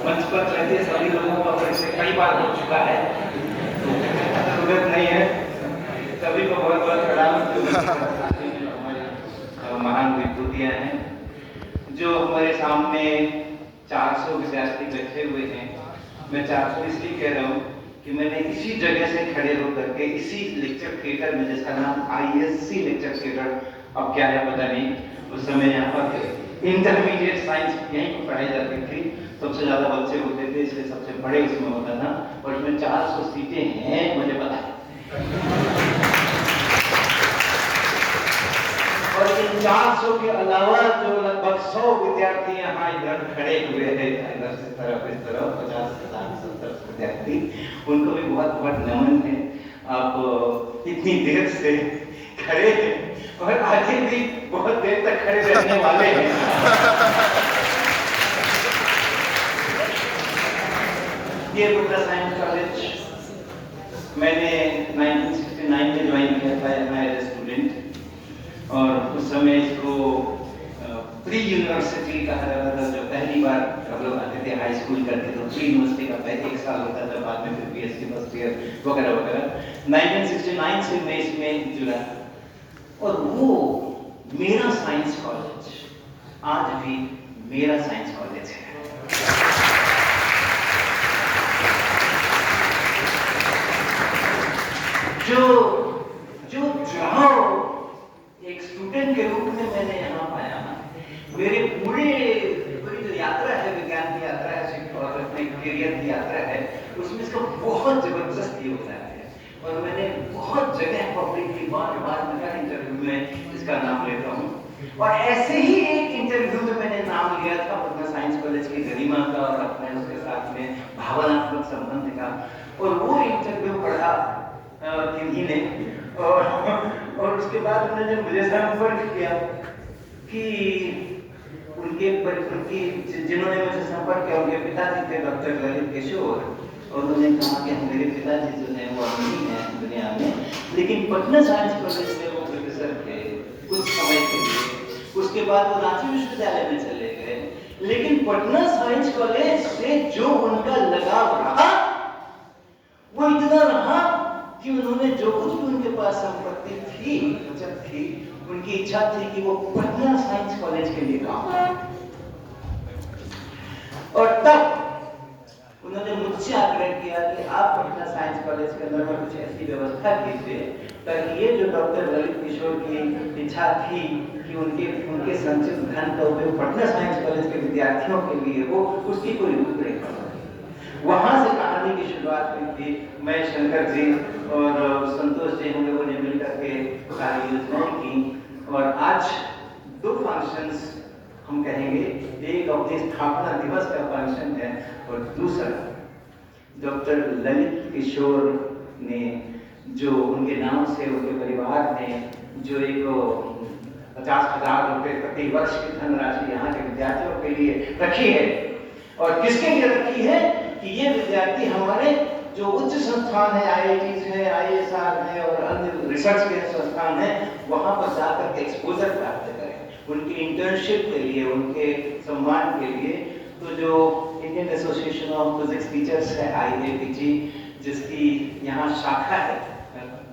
मंच पर रहते सभी लोगों का परिचय कई बार हो चुका है, तो जरूरत नहीं है। सभी को बहुत बहुत प्रणाम। जो हमारे महान विभूतियाँ हैं, जो हमारे सामने 400 विद्यार्थी बैठे हुए हैं। मैं 400 इसलिए कह रहा हूँ कि मैंने इसी जगह से खड़े होकर के इसी लेक्चर थिएटर में, जिसका नाम ISC लेक्चर थिएटर, अब क्या है पता नहीं, उस समय यहाँ पर इंटरमीडिएट साइंस यहीं पर पढ़ाई जाती थी, सबसे ज्यादा बच्चे होते थे, इसलिए सबसे बड़े उसमें होता था। और इसमें 400 सीटें हैं, मुझे पता है। और इन 400 के अलावा जो लगभग 100 विद्यार्थी यहाँ इधर खड़े हुए हैं, इधर से तरफ इस तरफ 50 60 70 विद्यार्थी, उनको भी बहुत बहुत नमन है। आप इतनी देर से खड़े हैं और आगे भी बहुत देर तक खड़े रहने वाले हैं। ये बुद्धा साइंस कॉलेज मैंने 1969 में ज्वाइन किया था एज ए स्टूडेंट, और उस समय इसको प्री यूनिवर्सिटी कहा जाता था। जो पहली बार हम लोग आते थे, हाई स्कूल करते थे, प्री यूनिवर्सिटी का पहले 1 साल होता था, बाद में फिर BSc फर्स्ट ईयर वगैरह वगैरह। 1969 से मैं इसमें जुड़ा, और वो मेरा साइंस कॉलेज आज भी मेरा साइंस कॉलेज है। जो जुड़ाव एक स्टूडेंट के रूप में मैंने यहाँ पाया, मेरे पूरी जो यात्रा है, विज्ञान की यात्रा है और अपने करियर की यात्रा है, उसमें इसका बहुत जबरदस्त योगदान है। और मैंने बहुत जगह पब्लिकली बार इंटरव्यू में इसका नाम लेता हूँ। और ऐसे ही एक इंटरव्यू में मैंने नाम लिया था पटना साइंस कॉलेज की गरिमा का और अपने उसके साथ में भावनात्मक संबंध का, और वो इंटरव्यू पढ़ा किन्हीं ने, और उसके बाद उन्होंने मुझे संपर्क किया कि जिन्होंने मुझे संपर्क किया उनके पिताजी थे डॉक्टर ललित किशोर, और उन्होंने कहा कि मेरे पिताजी जो हैं वो नहीं है दुनिया में, लेकिन पटना साइंस कॉलेज में वो प्रोफेसर थे कुछ समय के लिए। उसके बाद वो रांची विश्वविद्यालय में चले गए, लेकिन पटना साइंस कॉलेज से जो उनका लगाव रहा वो इतना रहा कि उन्होंने जो कुछ भी उनके पास संपत्ति थी, जब थी, उनकी इच्छा थी कि वो पटना साइंस कॉलेज के लिए काम करें। और तब उन्होंने मुझसे आग्रह किया कि आप पटना साइंस कॉलेज के अंदर में कुछ ऐसी व्यवस्था कीजिए ताकि ये जो डॉक्टर ललित किशोर की इच्छा थी कि उनके संचित धन का उपयोग पटना साइंस कॉलेज के विद्यार्थियों के लिए हो, उसकी कोई रूपरेखा हो। वहां से कहानी की शुरुआत हुई थी। मैं, शंकर जी और संतोष जी, हम लोगों ने मिलकर के सारी योजनाएं की, और आज 2 फंक्शंस हम कहेंगे। एक अपने स्थापना दिवस का फंक्शन है, और दूसरा डॉक्टर ललित किशोर ने जो उनके नाम से उनके परिवार ने जो एक 50,000 रुपए प्रति वर्ष की धनराशि यहाँ के विद्यार्थियों के लिए रखी है। और किसके लिए रखी है कि ये विद्यार्थी हमारे जो उच्च संस्थान है, IITs है, ISR है और अन्य रिसर्च के संस्थान है, वहां पर जाकर के एक्सपोजर प्राप्त करें उनकी इंटर्नशिप के लिए, उनके सम्मान के लिए। तो जो Indian association of physics teachers है, IAPG, जिसकी यहाँ शाखा है,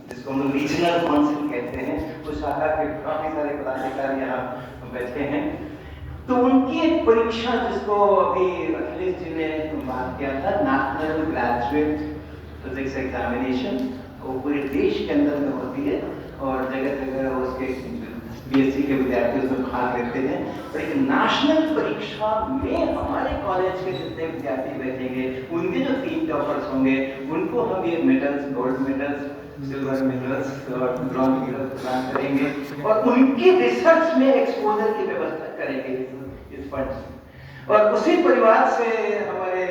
जिसको हम रीजनल काउंसिल कहते हैं, उस शाखा के काफी सारे पदाधिकारी यहाँ बैठे हैं। तो उनकी एक परीक्षा, जिसको अभी अखिलेश जी ने बात किया था, नेशनल ग्रेजुएट फिजिक्स एग्जामिनेशन, वो पूरे देश के अंदर में होती है, और जगह जगह उसके BSc के विद्यार्थी उसमें भाग लेते हैं। और एक नेशनल परीक्षा में हमारे कॉलेज के जितने विद्यार्थी बैठेंगे, उनके जो 3 टॉपर्स होंगे, उनको हम ये medals, gold medals, silver medals और ब्रॉन्ज मेडल्स प्रदान करेंगे, और उनकी रिसर्च में एक्सपोजर की व्यवस्था करेंगे इस फंड। और उसी परिवार से हमारे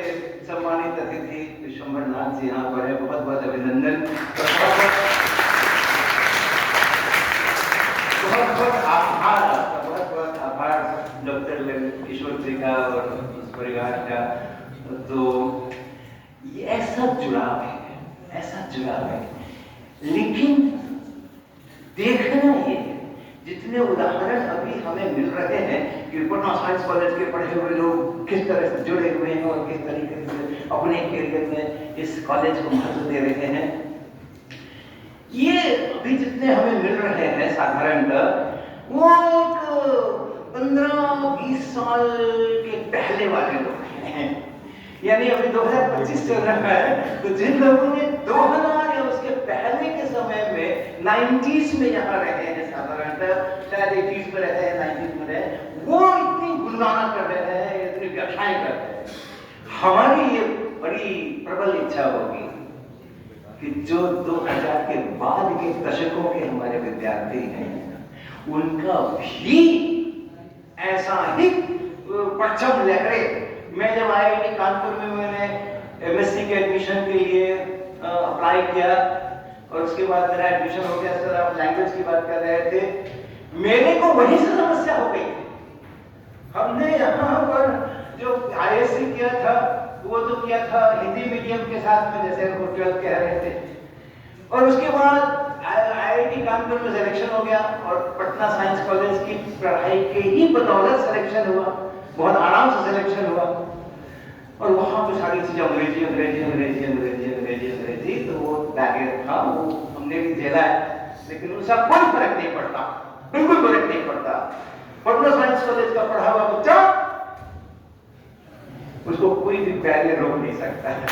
सम्मानित अतिथि विश्वंभर नाथ जी यहाँ पर है, बहुत बहुत अभिनंदन, बहुत बहुत आभार, आपका बहुत बहुत आभार डॉक्टर ललित किशोर जी का और उस परिवार का। तो ये ऐसा जुड़ाव है, लेकिन देखना ये जितने उदाहरण अभी हमें मिल रहे हैं, कि पटना साइंस कॉलेज के पढ़े हुए लोग किस तरह से जुड़े हुए हैं और किस तरीके से अपने करियर में इस कॉलेज को महत्व दे रहे हैं। ये अभी जितने हमें मिल रहे हैं साधारणतः वो एक 15-20 साल के पहले वाले लोग हैं, यानी अभी 2025 चल रहा है, तो जिन लोगों ने 2000 या उसके पहले के समय में 90s में यहाँ रहे हैं, साधारणतः शायद 80s में रहे हैं, 90s में रहे, वो इतनी गुणगाना कर रहे हैं, इतनी व्याख्याएं कर रहे हैं। हमारी ये बड़ी प्रबल इच्छा होगी कि जो 2000 के बाद के दशकों के हमारे विद्यार्थी हैं, उनका भी ऐसा ही परचम लहरे। मैं जब IIT कानपुर में मैंने MSc के एडमिशन के लिए अप्लाई किया और उसके बाद मेरा एडमिशन हो गया। सर आप लैंग्वेज की बात कर रहे थे, मेरे को वही से समस्या हो गई। हमने यहाँ पर जो ISC किया था वो तो किया था हिंदी मीडियम के साथ में, जैसे वो 12 कह रहे थे, और उसके बाद IIT कानपुर में सिलेक्शन हो गया और पटना साइंस कॉलेज की पढ़ाई के ही बदौलत सिलेक्शन हुआ, बहुत आराम से सिलेक्शन हुआ। और वहां पे सारी चीजें अंग्रेजी अंग्रेजी अंग्रेजी अंग्रेजी अंग्रेजी अंग्रेजी, तो वो बैरियर था, वो हमने भी झेला है, लेकिन उसका कोई फर्क नहीं पड़ता, बिल्कुल फर्क नहीं पड़ता। पटना साइंस कॉलेज का पढ़ा हुआ बच्चा, उसको कोई भी बैरियर रोक नहीं सकता है।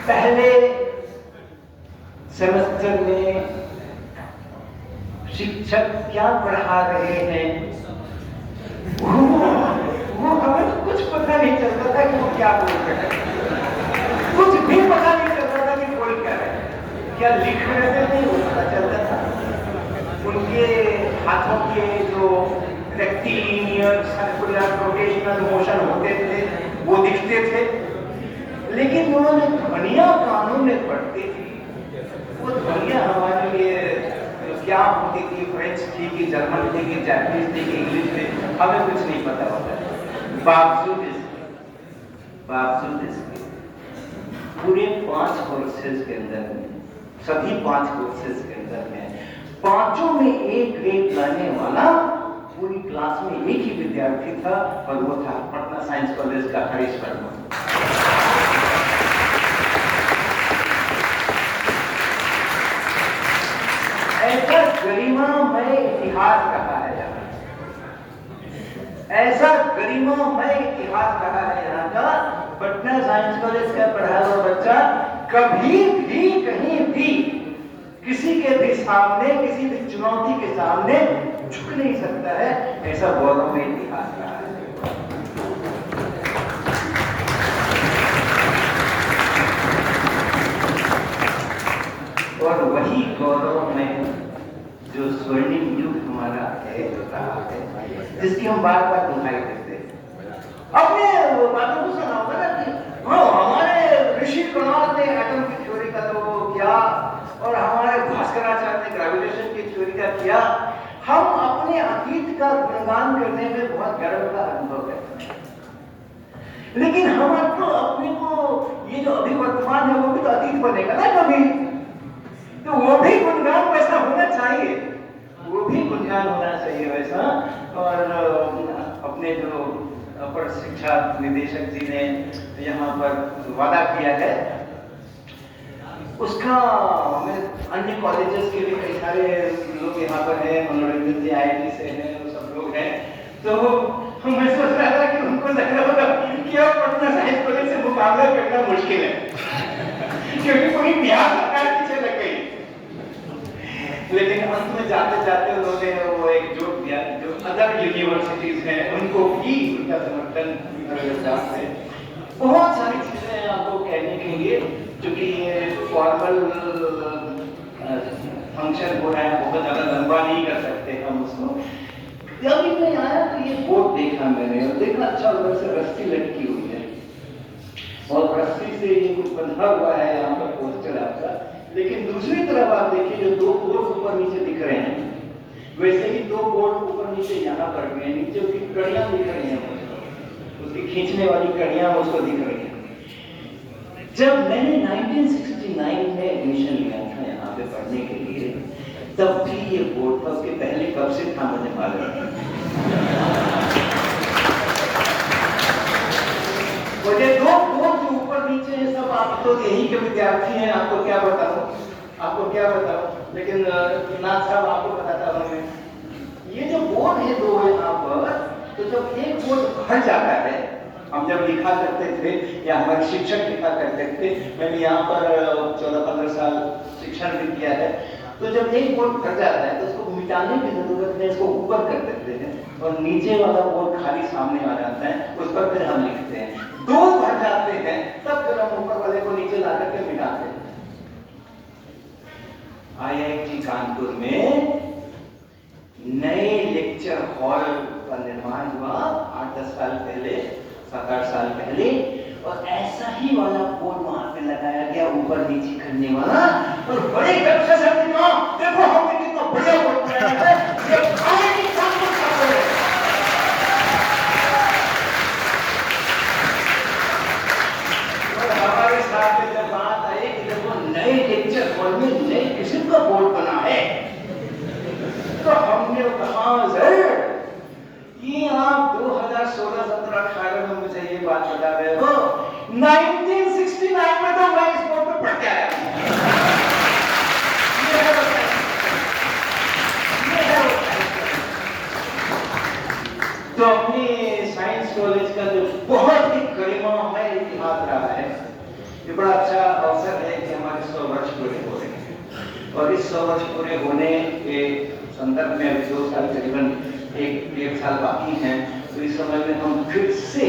पहले सेमेस्टर में शिक्षक क्या पढ़ा रहे हैं वो हमें कुछ पता नहीं चलता था कि वो क्या बोल रहे हैं, कुछ भी पता नहीं चलता था कि बोल क्या रहे हैं, क्या लिख रहे थे नहीं वो पता चलता था। उनके हाथों के जो रेक्टिलिनियर सर्कुलर रोटेशनल मोशन होते थे वो दिखते थे, लेकिन उन्होंने ध्वनियां कानों में पढ़ती थी, वो ध्वनियां हमारे लिए क्या होती थी, फ्रेंच थी कि जर्मन थी कि जापानीज थी कि इंग्लिश थी, हमें कुछ नहीं पता होता। बावजूद इसके पूरे 5 कोर्सेज के अंदर में, सभी 5 कोर्सेज के अंदर में पांचों में A ग्रेड लाने वाला पूरी क्लास में एक ही विद्यार्थी था, और वो था पटना साइंस कॉलेज का हरीश वर्मा। ऐसा गरिमामय इतिहास रहा है यहाँ, ऐसा गरिमामय इतिहास रहा है यहाँ का। पटना साइंस कॉलेज का पढ़ा हुआ बच्चा कभी भी कहीं भी किसी के भी सामने, किसी भी चुनौती के सामने झुक नहीं सकता है, ऐसा गौरवमय इतिहास रहा है। और वही गौरव में जो स्वर्णिम युग हमारा है, रहा है, जिसकी हम बार बार दुहाई देते हैं। अपने बातों को सुना होगा ना कि हमारे ऋषि कुमार ने एटम की थ्योरी का तो किया, और हमारे भास्कराचार्य ने ग्रेविटेशन की थ्योरी का किया। हम अपने अतीत का गुणगान करने में बहुत गर्व का अनुभव करते हैं, लेकिन हमको अपने को ये जो अभी वर्तमान है वो भी तो अतीत बनेगा ना कभी, तो वो भी गुणगान वैसा होना चाहिए, वो भी गुणगान होना चाहिए वैसा। और अपने जो अपर शिक्षा निदेशक जी ने यहाँ पर वादा किया है, उसका हमें अन्य कॉलेजेस के भी कई सारे लोग यहाँ पर हैं, मनोरंजन जी IIT से हैं, वो सब लोग हैं, तो मैं सोच रहा था कि उनको लग रहा होगा कि अब पटना साइंस कॉलेज से मुकाबला करना मुश्किल है क्योंकि पूरी बिहार सरकार पीछे लग गई। लेकिन अंत में जाते जाते उन्होंने वो एक जोक दिया, जो अदर यूनिवर्सिटीज हैं उनको भी उनका समर्थन है। बहुत सारी चीजें आपको कहने के लिए, क्योंकि ये फॉर्मल फंक्शन हो रहा है, बहुत ज्यादा लंबा नहीं कर सकते हम उसको। जब भी मैं आया तो ये बोर्ड देखा मैंने, और देखा अच्छा उधर से रस्सी लटकी हुई है, और रस्सी से ये कुछ बंधा हुआ है यहाँ पर पोस्टर आपका, लेकिन दूसरी तरफ आप देखिए जो 2 बोर्ड ऊपर नीचे दिख रहे हैं, वैसे ही 2 बोर्ड ऊपर नीचे यहाँ पर भी हैं, नीचे उसकी कड़ियां दिख रही हैं, उसकी खींचने वाली कड़ियां उसको दिख रही हैं। जब मैंने 1969 में एडमिशन लिया था पे पढ़ने के लिए, तब भी ये बोर्ड था। उसके पहले कब से था मुझे मालूम नहीं। मुझे दो बोर्ड जो ऊपर नीचे है सब आप तो यही के विद्यार्थी हैं, आपको क्या बताऊं, लेकिन नाथ साहब आपको बताता हूं मैं। ये जो बोर्ड है दो यहाँ पर, तो जब एक बोर्ड भर जाता है, हम जब लिखा करते थे या हमारे शिक्षक लिखा करते थे, मैंने यहाँ पर 14-15 साल शिक्षण भी किया है, तो जब एक बोर्ड भर जाता है तो उसको मिटाने की जरूरत है, इसको ऊपर कर देते हैं और नीचे वाला बोर्ड खाली सामने आ जाता है, उस पर फिर हम लिखते हैं। दो भर जाते हैं तब फिर हम ऊपर वाले को नीचे ला करके मिटाते हैं। IIT कानपुर में नए लेक्चर हॉल का निर्माण हुआ 8-10 साल पहले, 7-8 साल पहले, और ऐसा ही वाला बोर्ड वहां पे लगाया गया, ऊपर नीचे करने वाला, और बड़े गर्व से सब देखो हमने कितना बढ़िया बोर्ड बनाया है, ये IIT कानपुर का बोर्ड है। और हमारे साथ में जब बात आई कि जब वो नए लेक्चर हॉल में नए किस्म का बोर्ड बना है, तो हमने कहा सर ये आप 2016-17-18 में मुझे ये बात बता रहे हो, 1969 में तो मैं इस बोर्ड पे पढ़ के आया। तो अपनी साइंस कॉलेज का जो बहुत ही गरिमामय इतिहास रहा है, ये बड़ा अच्छा अवसर है कि हमारे 100 वर्ष पूरे हो रहे हैं, और इस 100 वर्ष पूरे होने के संदर्भ में अभी 2 साल करीबन एक साल बाकी हैं, तो इस समय में हम फिर से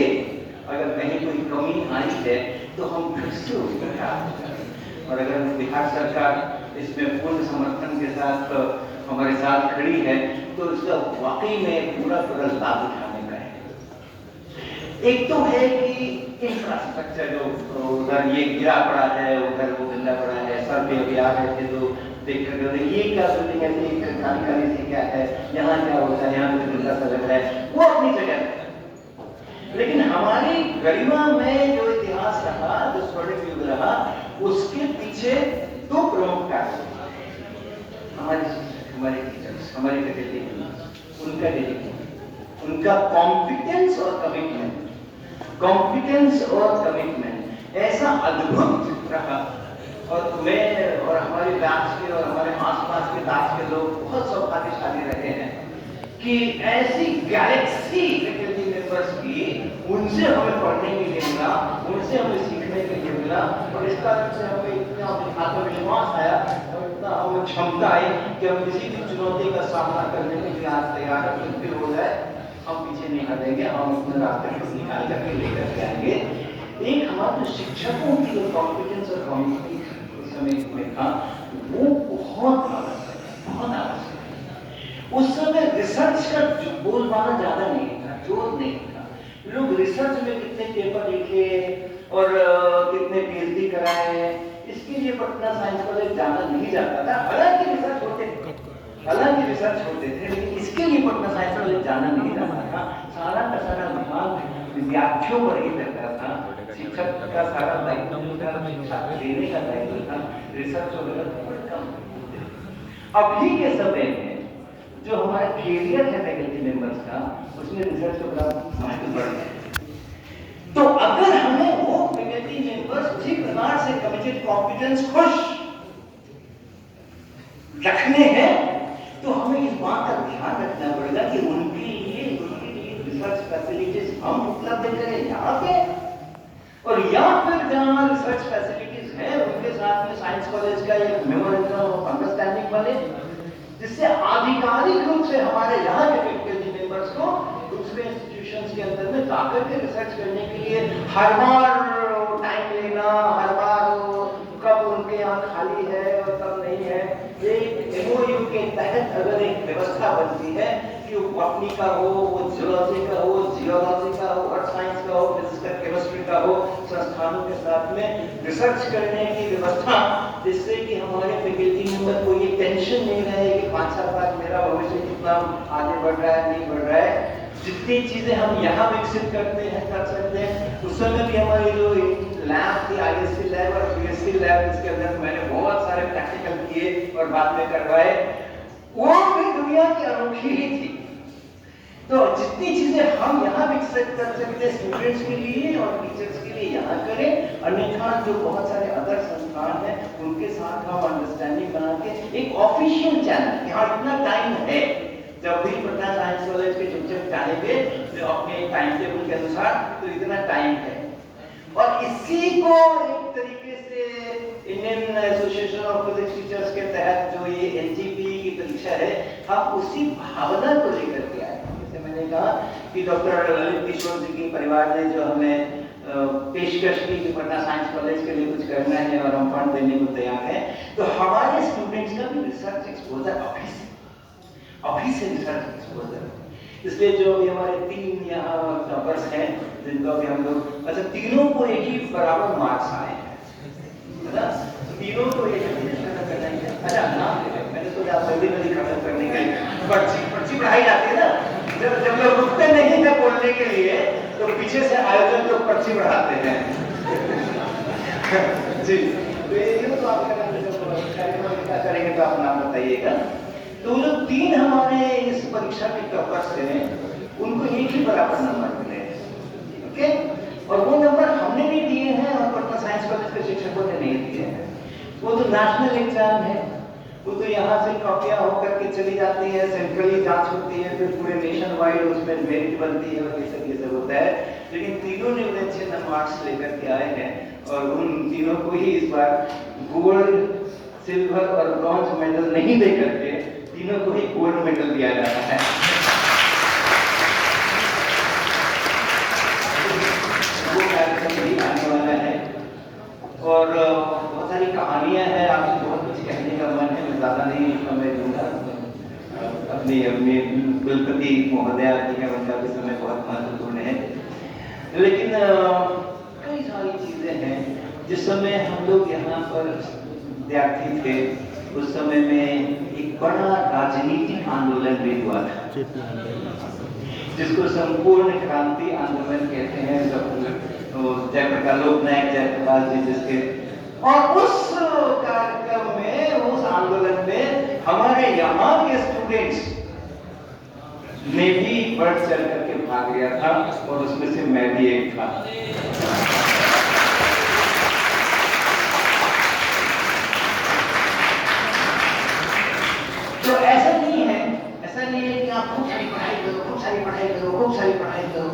अगर कहीं कोई कमी आई है तो हम फिर से उसका ख्याल करें, और अगर बिहार सरकार इसमें पूर्ण समर्थन के साथ हमारे साथ खड़ी है तो इसका वाकई में पूरा लाभ उठाने का है। एक तो है कि इंफ्रास्ट्रक्चर जो उधर ये गिरा पड़ा है, उधर वो गंदा पड़ा है, सर पे अभी आ रहे थे तो देख कर ये क्या बिल्डिंग है, ये काली से क्या है, यहाँ क्या होता है, यहाँ तो गंदा सा लग रहा है, वो अपनी जगह है। लेकिन हमारी गरिमा में जो इतिहास रहा, जो स्वर्णिम युग रहा, उसके पीछे 2 प्रमुख कारण, हमारे टीचर्स, हमारे फैकल्टी, उनका डेडिकेशन, उनका कॉम्पिटेंस और कमिटमेंट ऐसा अद्भुत रहा। और मैं और हमारे बैच के और हमारे आसपास के बैच के लोग बहुत सौभाग्यशाली रहे हैं कि ऐसी गैलेक्सी फैकल्टी मेंबर्स की, उनसे हमें पढ़ने के लिए मिला, उनसे हमें सीखने के लिए मिला, और इस कारण से हमें इतना आत्मविश्वास आया और इतना हमें क्षमता आई कि हम किसी भी चुनौती का सामना करने के लिए आज तैयार हैं। कुछ भी हो जाए हम पीछे नहीं हटेंगे, हम अपने रास्ते को निकाल करके लेकर के आएंगे। एक हमारे शिक्षकों की जो कॉम्पिटेंस और कम्युनिटी उस समय में था, वो बहुत आवश्यक है। उस समय रिसर्च का बोलबाला ज्यादा नहीं था, जोर नहीं था। लोग रिसर्च में कितने पेपर लिखे और कितने PhD कराए, इसके लिए पटना साइंस कॉलेज जाना नहीं जाता था। हालांकि रिसर्च होते थे, लेकिन इसके लिए पटना साइंस कॉलेज जाना नहीं जाता था। सारा का सारा दिमाग विद्यार्थियों पर ही रहता था, शिक्षक का सारा दायित्व शिक्षा देने का दायित्व था, रिसर्च वगैरह बहुत कम। अभी के समय में जो हमारा कैरियर है फैकल्टी मेंबर्स का, उसमें रिसर्च का बड़ा महत्व बढ़ गया है। तो अगर हमें वो फैकल्टी मेंबर्स उसी प्रकार से कमिटेड, कॉम्पिटेंस, खुश रखने हैं, तो हमें इस बात का ध्यान रखना पड़ेगा कि उनके लिए रिसर्च फैसिलिटीज हम उपलब्ध करें यहाँ पे, और या फिर जहाँ रिसर्च फैसिलिटीज है उनके साथ में साइंस कॉलेज का एक मेमोरेंडम ऑफ अंडरस्टैंडिंग बने, जिससे आधिकारिक रूप से हमारे यहाँ के फैकल्टी मेंबर्स को दूसरे इंस्टीट्यूशंस के अंदर में जाकर के रिसर्च करने के लिए हर बार टाइम लेना, हर बार कब उनके यहाँ खाली है और कब नहीं है, एक MOU के तहत अगर एक व्यवस्था बनती है कि वो बॉटनी का हो, वो जूलॉजी का हो, जियोलॉजी का हो, अर्थ साइंस का हो, फिजिकल केमिस्ट्री का हो, संस्थानों के साथ में रिसर्च करने की व्यवस्था, जिससे कि हमारे फैकल्टी मेंबर को ये टेंशन नहीं रहे कि 5 साल बाद मेरा भविष्य कितना आगे बढ़ रहा है, नहीं बढ़ रहा है। जितनी चीजें हम यहाँ विकसित करते हैं, कर सकते हैं, उस समय भी हमारी जो लैब थी, आईएससी लैब और पीएससी लैब, इसके अंदर मैंने बहुत सारे प्रैक्टिकल किए और बाद में करवाए, वो भी दुनिया की अनोखी ही थी। तो जितनी चीजें हम यहाँ विकसित कर सकते हैं स्टूडेंट्स के लिए और टीचर्स के लिए यहाँ करें, अन्यथा जो बहुत सारे अदर संस्थान हैं उनके साथ हम अंडरस्टैंडिंग बना के एक ऑफिशियल चैनल, यहाँ इतना टाइम है, जब भी पटना साइंस कॉलेज के शिक्षक चाहेंगे तो अपने टाइम टेबल के अनुसार, तो इतना टाइम है। और इसी को एक तरीके से Indian association of physics teachers के तहत जो ये एनजीपी की परीक्षा है, हम उसी भावना को लेकर के आए। जैसे मैंने कहा कि डॉक्टर ललित किशोर जी की परिवार ने जो हमें पेशकश की कि पटना साइंस कॉलेज के लिए कुछ करना है और हम फंड देने को तैयार हैं, तो हमारे स्टूडेंट्स का भी रिसर्च एक्सपोजर अभी से रिसर्च एक्सपोजर। इसलिए जो अभी हमारे 3 यहाँ टॉपर्स हैं जिनको अभी हम लोग, अच्छा तीनों को एक ही बराबर मार्क्स आए हैं, है ना? तीनों को एक ही करना है। अच्छा नाम मैंने तो जल्दी खत्म करने के लिए पर्ची पढ़ाई जाती है ना, जब लोग रुकते नहीं है बोलने के लिए तो पीछे से आयोजन लोग पर्ची बढ़ाते हैं। जी, तो ये तो आप क्या करेंगे तो आप नाम बताइएगा। तो जो 3 हमारे इस परीक्षा के टॉपर्स हैं उनको एक ही बराबर नंबर मिले, ओके? और वो नंबर हमने नहीं दिए हैं और पटना साइंस कॉलेज के शिक्षकों ने नहीं दिए हैं। वो तो नेशनल एग्जाम है, वो तो यहाँ से कॉपियां होकर के चली जाती है, सेंट्रली जांच होती है, फिर पूरे नेशन वाइड उसमें मेरिट बनती है और ये सब होता है। लेकिन तीनों ने उन्हें अच्छे मार्क्स लेकर के आए हैं और उन तीनों को ही इस बार गोल्ड, सिल्वर और ब्रॉन्ज मेडल नहीं दे करके तीनों को ही गोल्ड मेडल दिया जाता है। वो कार्यक्रम भी आने वाला है और बहुत सारी कहानियां हैं, आपसे बहुत कुछ कहने का मन है, मैं ज्यादा नहीं समय दूंगा। अपनी कुलपति महोदया जी का उनका भी समय बहुत महत्वपूर्ण है, लेकिन कई सारी चीजें हैं। जिस समय हम लोग यहाँ पर विद्यार्थी थे उस समय में एक बड़ा राजनीतिक आंदोलन भी हुआ था जिसको संपूर्ण क्रांति आंदोलन कहते हैं। जयप्रकाश लोकनायक जयप्रकाश जी जिसके, और उस कार्यक्रम में, उस आंदोलन में हमारे यहाँ के स्टूडेंट्स ने भी बढ़ चढ़ करके भाग लिया था और उसमें से मैं भी एक था। तो ऐसा नहीं है कि आप खूब सारी पढ़ाई करो, खूब सारी पढ़ाई करो, खूब सारी पढ़ाई करो।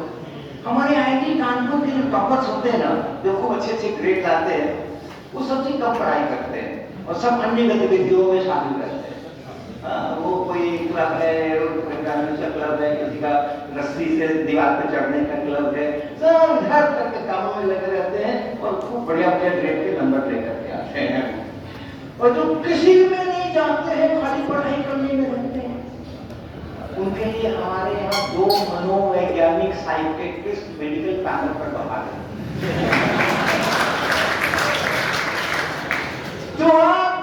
हमारे आईआईटी कानपुर के जो टॉपर्स होते हैं ना, जो खूब अच्छे ग्रेड लाते हैं, वो सबसे कम पढ़ाई करते हैं और सब अन्य गतिविधियों में शामिल रहते हैं। वो कोई क्लब है, क्लब है, किसी का रस्सी से दीवार पे चढ़ने का क्लब है, सब हर तरह के कामों में लगे रहते हैं और खूब बढ़िया ग्रेड के नंबर लेकर के आते हैं। और जो किसी में नहीं जानते हैं, खाली पढ़ाई करने में रहते हैं, उनके लिए हमारे यहाँ 2 मनोवैज्ञानिक साइकियाट्रिस्ट मेडिकल पैनल पर बहाल है। तो आप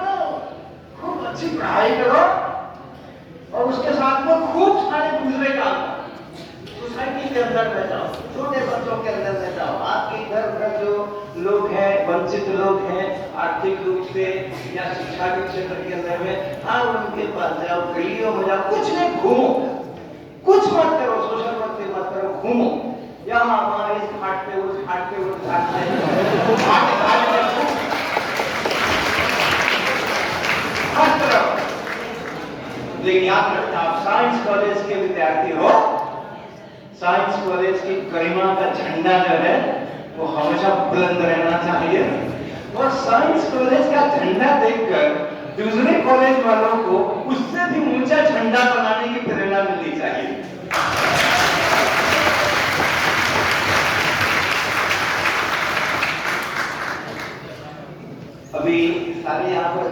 खूब अच्छी पढ़ाई करो और उसके साथ में खूब सारे दूसरे काम, सोसाइटी के अंदर में जाओ, छोटे बच्चों के अंदर में जाओ, आपके घर पर जो लोग हैं, वंचित लोग हैं आर्थिक रूप से या शिक्षा के क्षेत्र के अंदर में, आप उनके पास जाओ, गलियों में जाओ, कुछ नहीं, घूमो, कुछ मत करो, सोशल वर्क मत करो, घूमो, यहाँ वहाँ इस घाट पे उस घाट पे उस घाट पे हर तरफ। लेकिन याद रखना, आप साइंस कॉलेज के विद्यार्थी हो, साइंस कॉलेज की गरिमा का झंडा जो है वो हमेशा बुलंद रहना चाहिए और साइंस कॉलेज का झंडा देखकर दूसरे कॉलेज वालों को उससे भी ऊंचा झंडा बनाने की प्रेरणा मिलनी चाहिए। अभी सारे यहाँ पर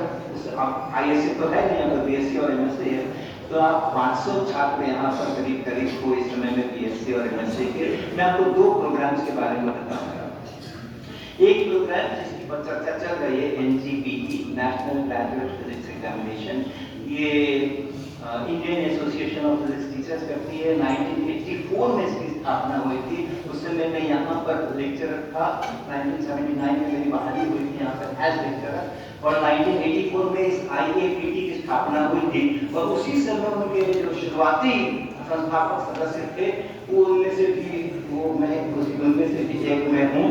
आईएससी तो है नहीं, यहाँ पर बीएससी और एमएससी है, तो आप 500 छात्र यहाँ पर करीब को इस समय में बीएससी और एमएससी के। मैं आपको 2 प्रोग्राम्स के बारे में बताऊंगा। एक प्रोग्राम जिसकी पर चर्चा चल रही है, एनजीपीई, नेशनल ग्रेजुएट फिजिक्स एग्जामिनेशन, ये Indian association of physics teachers करती है। 1984 में इसकी स्थापना हुई थी। उस समय मैं यहाँ पर लेक्चरर था। 1979 में मेरी बहाली हुई थी यहाँ पर एज लेक्चरर, और 1984 में इस IAPT की स्थापना हुई थी। और उसी समय उनके जो शुरुआती संस्थापक सदस्य थे वो उनमें से भी उनमें से भी एक मैं हूँ।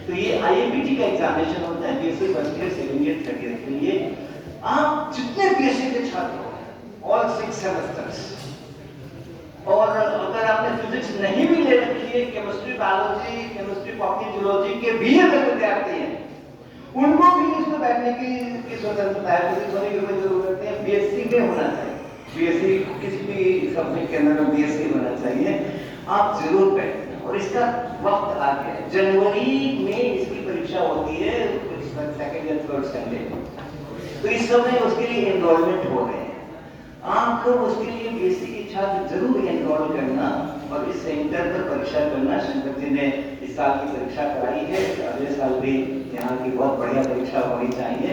तो ये IAPT का एग्जामिनेशन होता है BSc first year, second year, third year के लिए। आप जितने BSc के छात्र हो, ऑल 6 सेमेस्टर्स, और अगर आपने फिजिक्स नहीं भी ले रखी है, chemistry, biology, chemistry, botany, zoology के BA के विद्यार्थी हैं, उनको भी इसमें बैठने की स्वतंत्रता है, फिजिक्स होने की कोई जरूरत नहीं है। BSc में होना चाहिए, BSc किसी भी सब्जेक्ट के अंदर BSc होना चाहिए। आप जरूर बैठें। और इसका वक्त आ गया है, जनवरी में इसकी परीक्षा होती है, सेकेंड या थर्ड संडे। तो इस समय उसके लिए एनरोलमेंट हो रहे हैं। आपको उसके लिए BSc की छात्र जरूर एनरोल करना और इस सेंटर पर परीक्षा करना। शंकर जी ने इस साल की परीक्षा कराई है, अगले साल भी यहाँ की बहुत बढ़िया परीक्षा होनी चाहिए।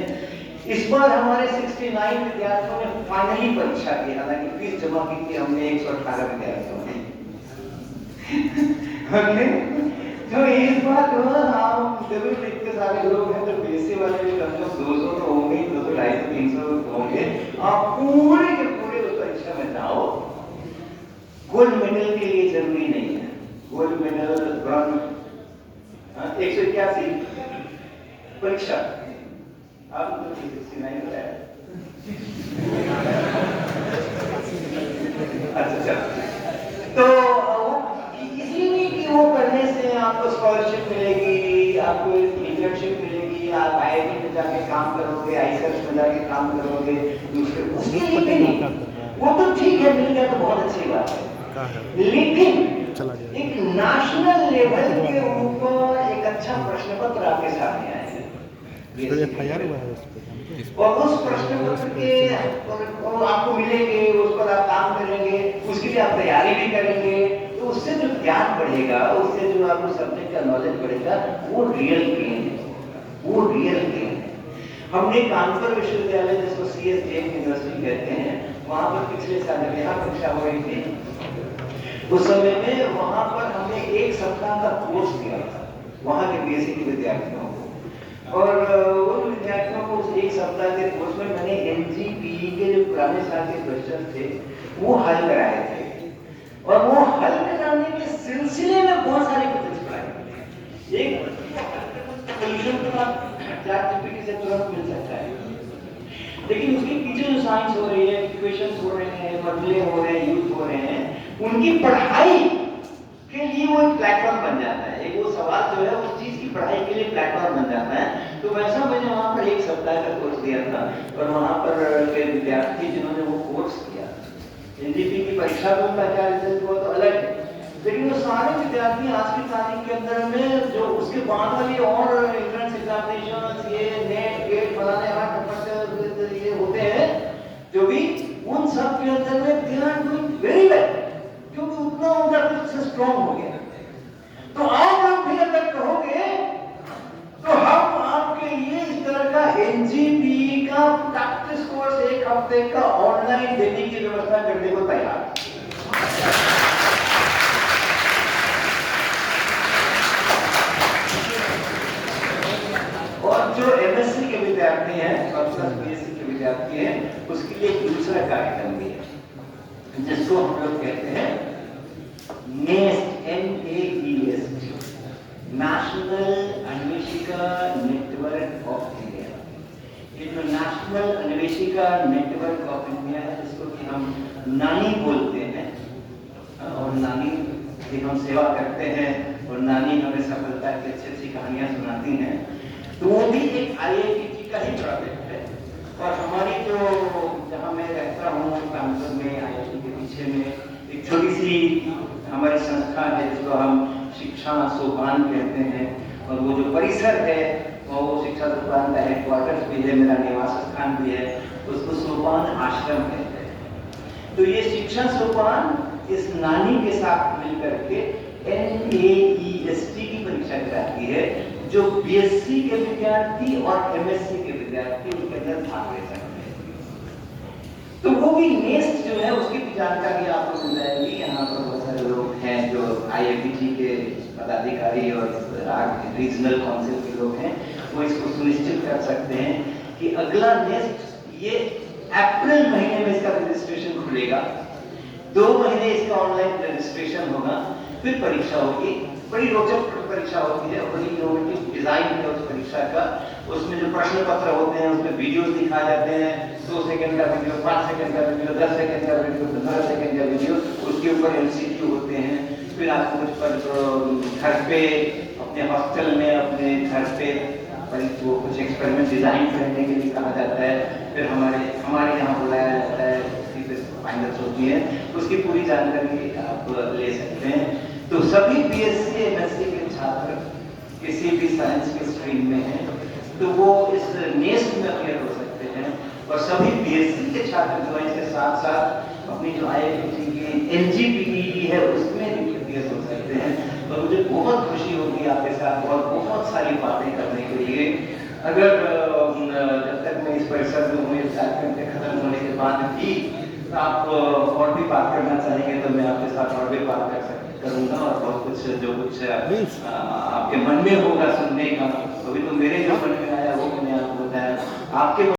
इस बार हमारे 69 विद्यार्थियों ने फाइनली परीक्षा की, हालांकि फीस जमा की थी हमने 118 विद्यार्थियों ने। तो इस बार हम जरूर इतने सारे लोग हैं, तो BSc वाले भी कम से कम 200 तो होंगे, 200, 250, 300 होंगे। आप पूरे के पूरे उस परीक्षा में जाओ। गोल्ड मेडल के लिए जरूरी नहीं है, गोल्ड मेडल, ब्रॉन्ज, 181 परीक्षा आप तो 69 बताया। अच्छा, तो इसलिए नहीं कि वो करने से आपको स्कॉलरशिप मिलेगी, आपको इंटर्नशिप मिलेगी, आप IIT में जाके काम करोगे, ISERS में जाके काम करोगे, दूसरे उसके लिए भी नहीं। वो तो ठीक है, मिल गया तो बहुत अच्छी बात है, लेकिन एक नेशनल लेवल के ऊपर एक अच्छा प्रश्न पत्र आपके सामने आएगा और उस प्रश्न पत्र के आपको मिलेंगे, उस पर आप काम करेंगे, उसके लिए आप तैयारी भी करेंगे, तो उससे जो ज्ञान बढ़ेगा, उससे जो आपको सब्जेक्ट का नॉलेज बढ़ेगा, वो रियल गेन है, वो रियल गेन है। हमने कानपुर विश्वविद्यालय, जिसको CS जैन यूनिवर्सिटी कहते हैं, वहां पर पिछले साल जब यहाँ परीक्षा हो रही थी, उस समय में वहां पर हमने 1 सप्ताह का कोर्स दिया था वहां के BSc के विद्यार्थियों को, और उन विद्यार्थियों को उस 1 सप्ताह के कोर्स में मैंने NGPE के जो पुराने साल के क्वेश्चन थे वो हल कराए थे, और वो हल कराने के सिलसिले में बहुत सारे क्वेश्चन पढ़ाए। एक सोल्यूशन तो आप ChatGPT से तुरंत मिल सकता है, लेकिन उसके पीछे जो साइंस हो रही है, इक्वेशंस हो रहे हैं, फॉर्मूले हो रहे हैं, यूज हो रहे हैं, उनकी पढ़ाई के लिए वो एक प्लेटफॉर्म बन जाता है। एक वो सवाल जो है उस चीज की पढ़ाई के लिए प्लेटफॉर्म बन जाता है। तो वैसा मैंने वहां पर 1 सप्ताह का कोर्स दिया था, और वहां पर के विद्यार्थी जिन्होंने वो कोर्स किया, NGPE की परीक्षा में उनका क्या रिजल्ट हुआ तो अलग है, लेकिन वो सारे विद्यार्थी आज की तारीख के अंदर में जो उसके बाद वाली और एंट्रेंस एग्जामिनेशन, ये नेट गेट फलाने ये होते हैं जो भी, उन सब के अंदर में they are doing very well, क्योंकि उतना उनका कुछ स्ट्रॉन्ग हो गया। तो आप लोग भी अगर कहोगे तो हम आपके लिए इस तरह का NGPE का प्रैक्टिस कोर्स 1 हफ्ते का ऑनलाइन देने की व्यवस्था करने को तैयार हैं। और जो MSc के विद्यार्थी हैं और BSc के विद्यार्थी हैं, उसके लिए एक दूसरा कार्यक्रम भी है, जिसको हम लोग कहते हैं NAEST, national Anveshika network of India. ये जो national Anveshika network of India है, जिसको कि हम नानी बोलते हैं, और नानी की हम सेवा करते हैं, और नानी हमें सफलता की अच्छी अच्छी कहानियां सुनाती हैं, तो वो भी एक IIPT का ही प्रोजेक्ट है। और हमारी जो, जहाँ मैं रहता हूँ कानपुर में, IIT के पीछे में एक छोटी सी हमारी संस्था है, जिसको हम शिक्षा सोपान कहते हैं, और वो जो परिसर है वो शिक्षा सोपान का हेडक्वार्टर्स भी है, मेरा निवास स्थान भी है, उसको सोपान आश्रम कहते हैं। तो ये शिक्षा सोपान इस नानी के साथ मिलकर के NAEST की परीक्षा कराती है, जो BSc के विद्यार्थी और MSc के विद्यार्थी उनके अंदर भाग ले सकते हैं। तो वो भी NAEST जो है उसकी भी जानकारी आपको मिल जाएगी। यहाँ पर बहुत सारे लोग हैं जो IIPG के पदाधिकारी और रीजनल काउंसिल के लोग हैं, वो इसको सुनिश्चित कर सकते हैं कि अगला नेक्स्ट ये अप्रैल महीने में इसका रजिस्ट्रेशन खुलेगा, 2 महीने इसका ऑनलाइन रजिस्ट्रेशन होगा, फिर परीक्षा होगी। बड़ी रोचक परीक्षा होती है, बड़ी इनोवेटिव डिजाइन है उस परीक्षा का। उसमें जो प्रश्न पत्र होते हैं उसमें वीडियोस दिखाए जाते हैं, 2 सेकंड का वीडियो, 5 सेकंड का वीडियो, 10 सेकंड का वीडियो, 15 सेकंड का वीडियो, उसके ऊपर MCQ होते हैं। फिर आपको कुछ पर घर पे अपने हॉस्टल में अपने घर पे वो कुछ एक्सपेरिमेंट डिजाइन करने के लिए कहा जाता है। फिर हमारे यहाँ बुलाया जाता है, फाइनल्स होती है, उसकी पूरी जानकारी आप ले सकते हैं। तो सभी BSc MSc के छात्र किसी भी साइंस के स्ट्रीम में हैं तो वो इस नेस्ट में अपियर हो सकते हैं, और सभी BSc के छात्र जो है इसके साथ साथ अपनी जो IIPG की NGPTE है उसमें भी अपियर हो सकते हैं। और मुझे बहुत खुशी होगी आपके साथ और बहुत सारी बातें करने के लिए। अगर जब तक मैं इस परिसर में हूँ, 4 घंटे खत्म होने के बाद भी आप और भी बात करना चाहेंगे तो मैं आपके साथ और भी बात करूंगा, और बहुत कुछ जो कुछ आपके मन में होगा सुनने का, अभी तो मेरे जो मन में आया वो मैंने आपको बताया। आपके